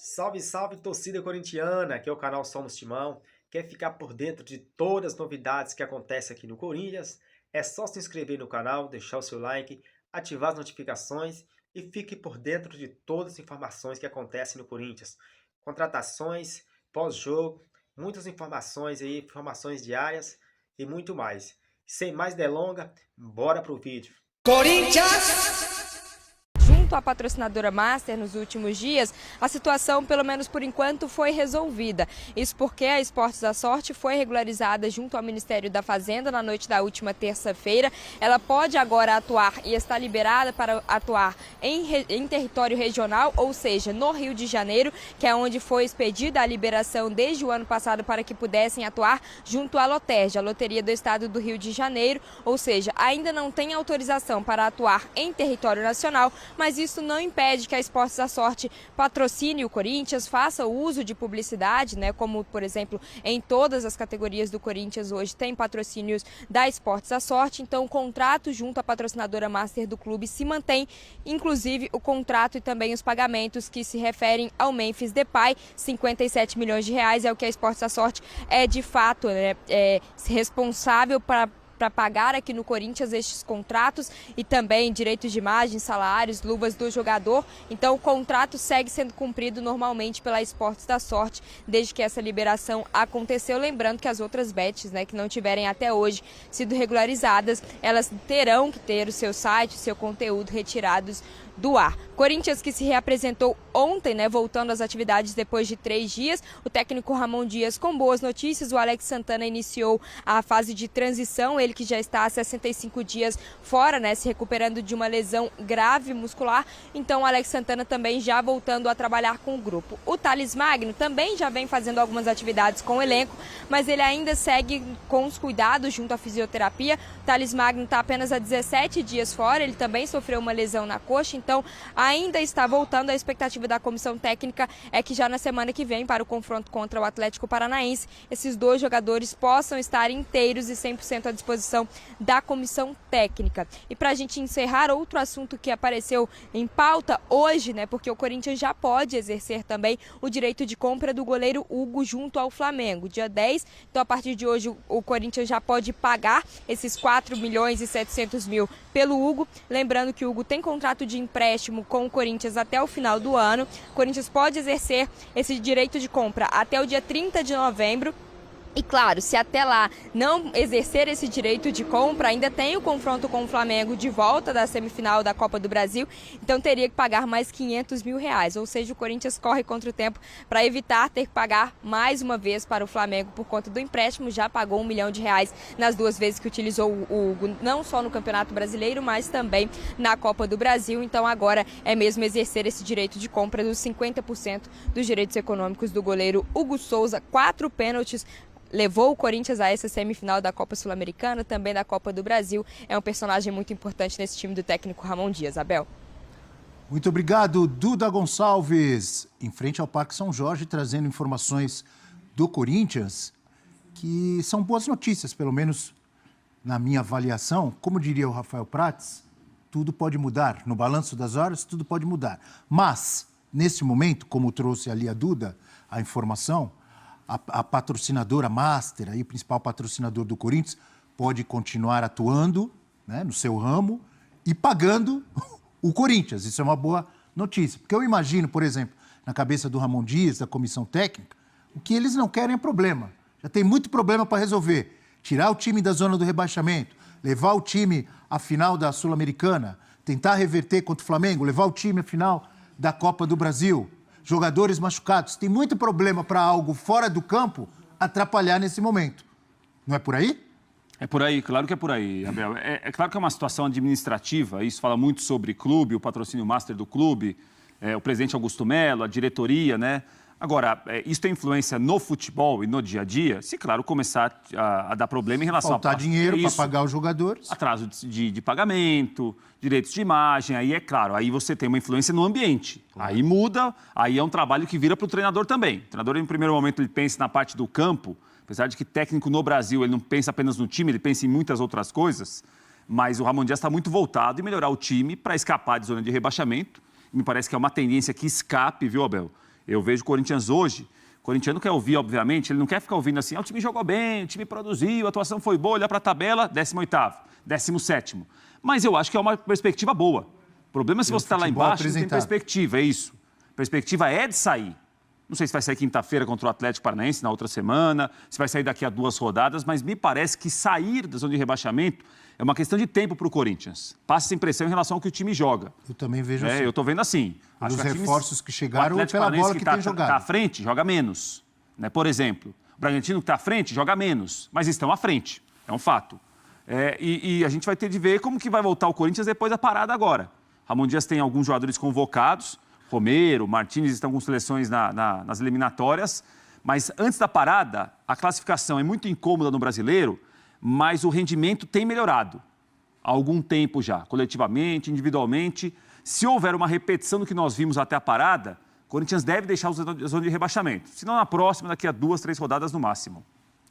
Salve, salve, torcida corintiana! Aqui é o canal Somos Timão. Quer ficar por dentro de todas as novidades que acontecem aqui no Corinthians? É só se inscrever no canal, deixar o seu like, ativar as notificações e fique por dentro de todas as informações que acontecem no Corinthians. Contratações, pós-jogo, muitas informações aí, informações diárias e muito mais. Sem mais delongas, bora pro vídeo. Corinthians! Junto à patrocinadora Master nos últimos dias, a situação, pelo menos por enquanto, foi resolvida. Isso porque a Esportes da Sorte foi regularizada junto ao Ministério da Fazenda na noite da última terça-feira. Ela pode agora atuar e está liberada para atuar em território regional, ou seja, no Rio de Janeiro, que é onde foi expedida a liberação desde o ano passado para que pudessem atuar junto à Lotérgia, a Loteria do Estado do Rio de Janeiro, ou seja, ainda não tem autorização para atuar em território nacional, mas isso não impede que a Esportes da Sorte patrocine o Corinthians, faça o uso de publicidade, como, por exemplo, em todas as categorias do Corinthians hoje tem patrocínios da Esportes da Sorte, então o contrato junto à patrocinadora Master do clube se mantém, inclusive o contrato e também os pagamentos que se referem ao Memphis Depay, 57 milhões de reais é o que a Esportes da Sorte é de fato responsável para pagar aqui no Corinthians estes contratos e também direitos de imagem, salários, luvas do jogador. Então o contrato segue sendo cumprido normalmente pela Esportes da Sorte desde que essa liberação aconteceu. Lembrando que as outras bets, que não tiverem até hoje sido regularizadas, elas terão que ter o seu site, o seu conteúdo retirados do ar. Corinthians que se reapresentou ontem, voltando às atividades depois de 3 dias. O técnico Ramon Dias com boas notícias. O Alex Santana iniciou a fase de transição, ele que já está há 65 dias fora, se recuperando de uma lesão grave muscular. Então o Alex Santana também já voltando a trabalhar com o grupo. O Thales Magno também já vem fazendo algumas atividades com o elenco, mas ele ainda segue com os cuidados junto à fisioterapia. O Thales Magno está apenas há 17 dias fora, ele também sofreu uma lesão na coxa, então ainda está voltando. A expectativa da comissão técnica é que já na semana que vem, para o confronto contra o Atlético Paranaense, esses dois jogadores possam estar inteiros e 100% à disposição da comissão técnica. E para a gente encerrar, outro assunto que apareceu em pauta hoje, porque o Corinthians já pode exercer também o direito de compra do goleiro Hugo junto ao Flamengo. Dia 10, então a partir de hoje o Corinthians já pode pagar esses 4 milhões e 700 mil pelo Hugo. Lembrando que o Hugo tem contrato de empréstimo com o Corinthians até o final do ano. O Corinthians pode exercer esse direito de compra até o dia 30 de novembro. E claro, se até lá não exercer esse direito de compra, ainda tem o confronto com o Flamengo de volta da semifinal da Copa do Brasil, então teria que pagar mais 500 mil reais, ou seja, o Corinthians corre contra o tempo para evitar ter que pagar mais uma vez para o Flamengo por conta do empréstimo. Já pagou R$1 milhão nas 2 vezes que utilizou o Hugo, não só no Campeonato Brasileiro, mas também na Copa do Brasil. Então agora é mesmo exercer esse direito de compra dos 50% dos direitos econômicos do goleiro Hugo Souza. 4 pênaltis levou o Corinthians a essa semifinal da Copa Sul-Americana, também da Copa do Brasil. É um personagem muito importante nesse time do técnico Ramon Dias. Abel. Muito obrigado, Duda Gonçalves. Em frente ao Parque São Jorge, trazendo informações do Corinthians, que são boas notícias, pelo menos na minha avaliação. Como diria o Rafael Prats, tudo pode mudar. No balanço das horas, tudo pode mudar. Mas, nesse momento, como trouxe ali a Duda, a informação, a patrocinadora Master, aí, o principal patrocinador do Corinthians, pode continuar atuando no seu ramo e pagando o Corinthians. Isso é uma boa notícia. Porque eu imagino, por exemplo, na cabeça do Ramon Dias, da comissão técnica, o que eles não querem é problema. Já tem muito problema para resolver. Tirar o time da zona do rebaixamento, levar o time à final da Sul-Americana, tentar reverter contra o Flamengo, levar o time à final da Copa do Brasil. Jogadores machucados. Tem muito problema para algo fora do campo atrapalhar nesse momento. Não é por aí? É por aí, claro que é por aí, Abel. É claro que é uma situação administrativa, isso fala muito sobre clube, o patrocínio master do clube, o presidente Augusto Melo, a diretoria, Agora, isso tem influência no futebol e no dia a dia? Se, claro, começar a dar problema em relação faltar dinheiro para pagar os jogadores. Atraso de pagamento, direitos de imagem, aí é claro, aí você tem uma influência no ambiente. Aí muda, aí é um trabalho que vira para o treinador também. O treinador, em primeiro momento, ele pensa na parte do campo, apesar de que técnico no Brasil, ele não pensa apenas no time, ele pensa em muitas outras coisas, mas o Ramon Dias está muito voltado em melhorar o time para escapar de zona de rebaixamento. Me parece que é uma tendência que escape, viu, Abel? Eu vejo o Corinthians hoje, o corintiano quer ouvir, obviamente, ele não quer ficar ouvindo assim, o time jogou bem, o time produziu, a atuação foi boa, olhar para a tabela, 18º, 17º. Mas eu acho que é uma perspectiva boa. O problema é se você está lá embaixo, não tem perspectiva, é isso. A perspectiva é de sair. Não sei se vai sair quinta-feira contra o Atlético Paranaense, na outra semana, se vai sair daqui a 2 rodadas, mas me parece que sair da zona de rebaixamento é uma questão de tempo para o Corinthians. Passa essa impressão em relação ao que o time joga. Eu também vejo assim. Eu estou vendo assim. Os reforços que chegaram pela bola que tem jogado. Está à frente, joga menos. Né? Por exemplo, o Bragantino que está à frente, joga menos. Mas estão à frente. É um fato. E a gente vai ter de ver como que vai voltar o Corinthians depois da parada agora. Ramon Dias tem alguns jogadores convocados. Romero, Martínez estão com seleções nas eliminatórias. Mas antes da parada, a classificação é muito incômoda no Brasileiro, mas o rendimento tem melhorado há algum tempo já, coletivamente, individualmente. Se houver uma repetição do que nós vimos até a parada, o Corinthians deve deixar a zona de rebaixamento. Se não na próxima, daqui a 2, 3 rodadas no máximo.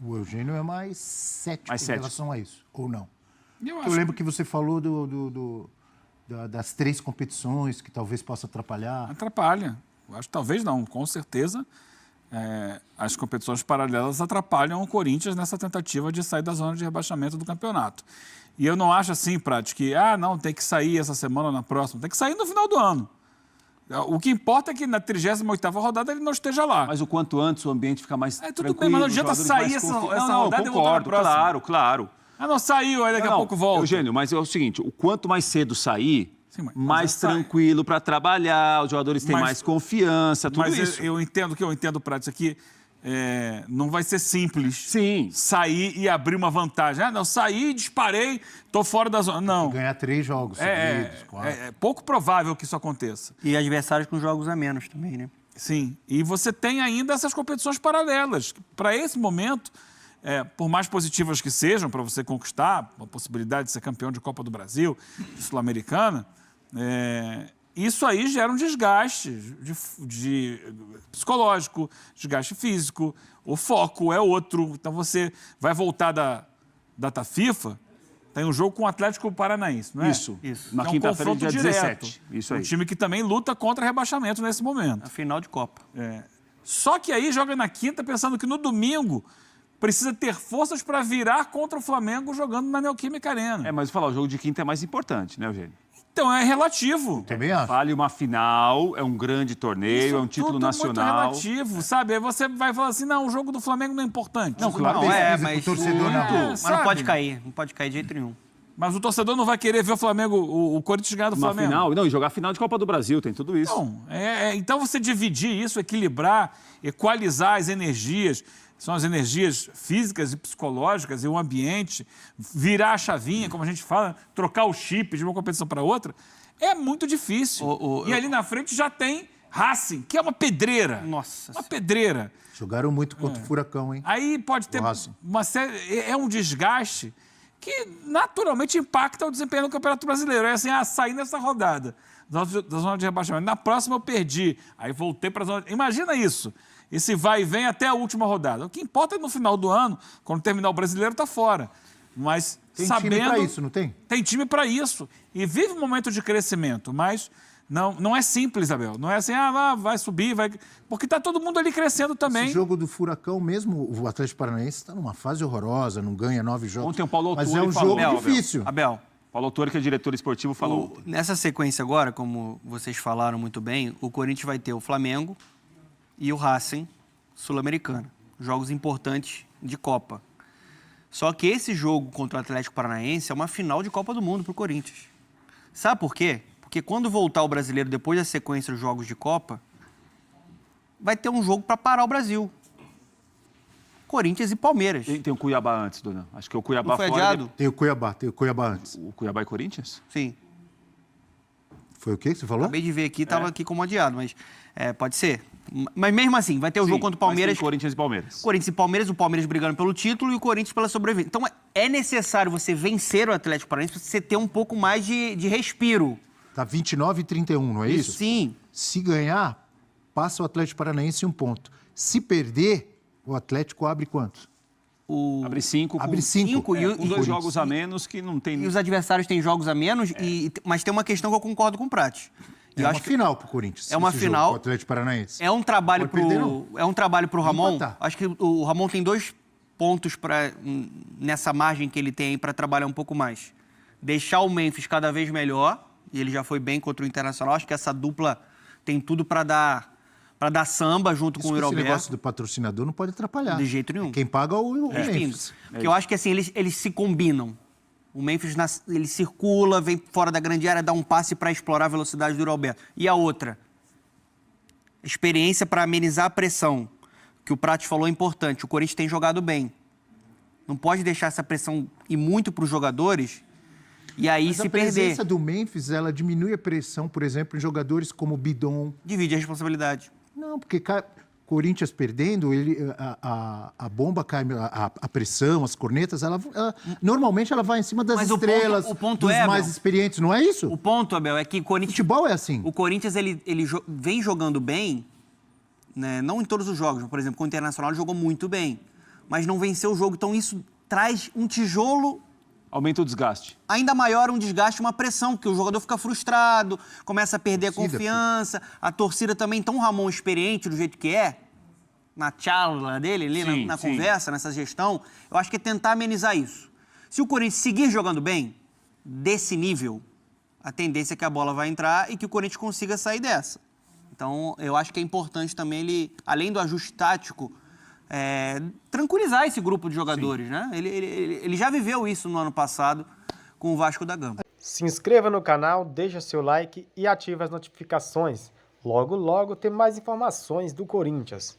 O Eugênio é mais cético em relação a isso, ou não? Eu lembro que você falou das 3 competições que talvez possa atrapalhar. Atrapalha. Eu acho que talvez não, com certeza. As competições paralelas atrapalham o Corinthians nessa tentativa de sair da zona de rebaixamento do campeonato. E eu não acho assim, Prati, que não, tem que sair essa semana ou na próxima. Tem que sair no final do ano. O que importa é que na 38ª rodada ele não esteja lá. Mas o quanto antes o ambiente fica mais tudo bem, mas não adianta sair essa rodada e voltar na próxima. Claro. Não saiu, aí daqui a pouco volta. Eugênio, mas é o seguinte, o quanto mais cedo sair, mais tranquilo para trabalhar, os jogadores têm mais confiança, tudo isso. Eu entendo, Prati, isso aqui não vai ser simples. Sim. Sair e abrir uma vantagem. Não, saí, disparei, estou fora da zona. Não. Ganhar 3 jogos seguidos, 4. É pouco provável que isso aconteça. E adversários com jogos a menos também, né? Sim. E você tem ainda essas competições paralelas. Para esse momento, por mais positivas que sejam, para você conquistar a possibilidade de ser campeão de Copa do Brasil, de Sul-Americana, isso aí gera um desgaste de psicológico, desgaste físico, o foco é outro. Então você vai voltar da data FIFA, tem um jogo com o Atlético Paranaense, não é? Isso. Na quinta-feira, dia 17. Isso aí. Um time que também luta contra rebaixamento nesse momento. A final de Copa. Só que aí joga na quinta pensando que no domingo precisa ter forças para virar contra o Flamengo jogando na Neoquímica Arena. Mas falar, o jogo de quinta é mais importante, né, Eugênio? Então, é relativo. Também acho. Vale uma final, é um grande torneio, Isso é um título tudo nacional. Muito relativo, sabe? Aí você vai falar assim, não, o jogo do Flamengo não é importante. Não, claro, mas o torcedor mas não pode cair. Não pode cair de jeito nenhum. Mas o torcedor não vai querer ver o Flamengo, o Corinthians ganhar do Flamengo. Final, não, e jogar a final de Copa do Brasil, tem tudo isso. Então você dividir isso, equilibrar, equalizar as energias, são as energias físicas e psicológicas e o ambiente, virar a chavinha, como a gente fala, trocar o chip de uma competição para outra, é muito difícil. E ali na frente já tem Racing, que é uma pedreira. Nossa. Uma pedreira. Jogaram muito contra o Furacão, hein? Aí pode ter uma série... É um desgaste que naturalmente impacta o desempenho do Campeonato Brasileiro. É assim, saí nessa rodada da zona de rebaixamento. Na próxima eu perdi. Aí voltei para a zona... Imagina isso. Esse vai e vem até a última rodada. O que importa é no final do ano, quando terminar o Brasileiro, está fora. Mas tem sabendo... time para isso, não tem? Tem time para isso. E vive um momento de crescimento, mas não é simples, Abel. Não é assim, vai subir, vai... Porque está todo mundo ali crescendo também. Esse jogo do Furacão mesmo, o Atlético Paranaense está numa fase horrorosa, não ganha 9 jogos. Ontem o Paulo Autori mas é um jogo difícil. Abel. Paulo Autori, que é diretor esportivo, falou... Nessa sequência agora, como vocês falaram muito bem, o Corinthians vai ter o Flamengo e o Racing Sul-Americano. Jogos importantes de Copa. Só que esse jogo contra o Atlético Paranaense é uma final de Copa do Mundo para o Corinthians. Sabe por quê? Porque quando voltar o brasileiro depois da sequência dos jogos de Copa, vai ter um jogo para parar o Brasil. Corinthians e Palmeiras. Tem o Cuiabá antes, dona. Acho que o Cuiabá não foi adiado? Tem o Cuiabá antes. O Cuiabá e Corinthians? Sim. Foi o quê que você falou? Acabei de ver aqui, estava aqui como adiado, mas pode ser. Mas mesmo assim, vai ter o jogo contra o Palmeiras. Corinthians e Palmeiras. Corinthians e Palmeiras, o Palmeiras brigando pelo título e o Corinthians pela sobrevivência. Então é necessário você vencer o Atlético Paranaense para você ter um pouco mais de respiro. Tá 29-31, não é isso? Sim. Se ganhar, passa o Atlético Paranaense 1 ponto. Se perder, o Atlético abre quantos? Abre 5. Abre 5. Com 2 jogos a menos que não tem... E os adversários têm jogos a menos, mas tem uma questão que eu concordo com o Prati. E É eu uma acho que final pro Corinthians. É uma esse jogo, final. pro Atlético Paranaense. é um trabalho Pode perder, não. é um trabalho pro Ramon. empatar. Acho que o Ramon tem 2 pontos nessa margem que ele tem aí para trabalhar um pouco mais. Deixar o Memphis cada vez melhor, e ele já foi bem contra o Internacional. Acho que essa dupla tem tudo para dar samba junto com o Esse Roberto. negócio do patrocinador não pode atrapalhar. De jeito nenhum. Quem paga é o Memphis. Porque eu acho que assim, eles se combinam. O Memphis ele circula, vem fora da grande área, dá um passe para explorar a velocidade do Roberto. E a outra? Experiência para amenizar a pressão. Que o Prates falou é importante. O Corinthians tem jogado bem. Não pode deixar essa pressão ir muito para os jogadores e aí Mas se a perder. presença do Memphis, ela diminui a pressão, por exemplo, em jogadores como o Bidon. Divide a responsabilidade. Não, porque Corinthians perdendo, a bomba cai, a pressão, as cornetas, normalmente ela vai em cima das Mas estrelas, o ponto dos é, mais Abel, experientes, não é isso? O ponto, Abel, é que o Corinthians... Futebol é assim. O Corinthians, ele vem jogando bem, né? Não em todos os jogos. Por exemplo, com o Internacional ele jogou muito bem, mas não venceu o jogo. Então isso traz um tijolo... Aumenta o desgaste. Ainda maior um desgaste, uma pressão, porque o jogador fica frustrado, começa a perder a confiança, a torcida também. Então o Ramon, experiente do jeito que é, na charla dele, ali Sim, na sim. conversa, nessa gestão, eu acho que é tentar amenizar isso. Se o Corinthians seguir jogando bem, desse nível, a tendência é que a bola vai entrar e que o Corinthians consiga sair dessa. Então, eu acho que é importante também ele, além do ajuste tático, tranquilizar esse grupo de jogadores, né? Ele já viveu isso no ano passado com o Vasco da Gama. Se inscreva no canal, deixa seu like e ative as notificações. Logo, logo tem mais informações do Corinthians.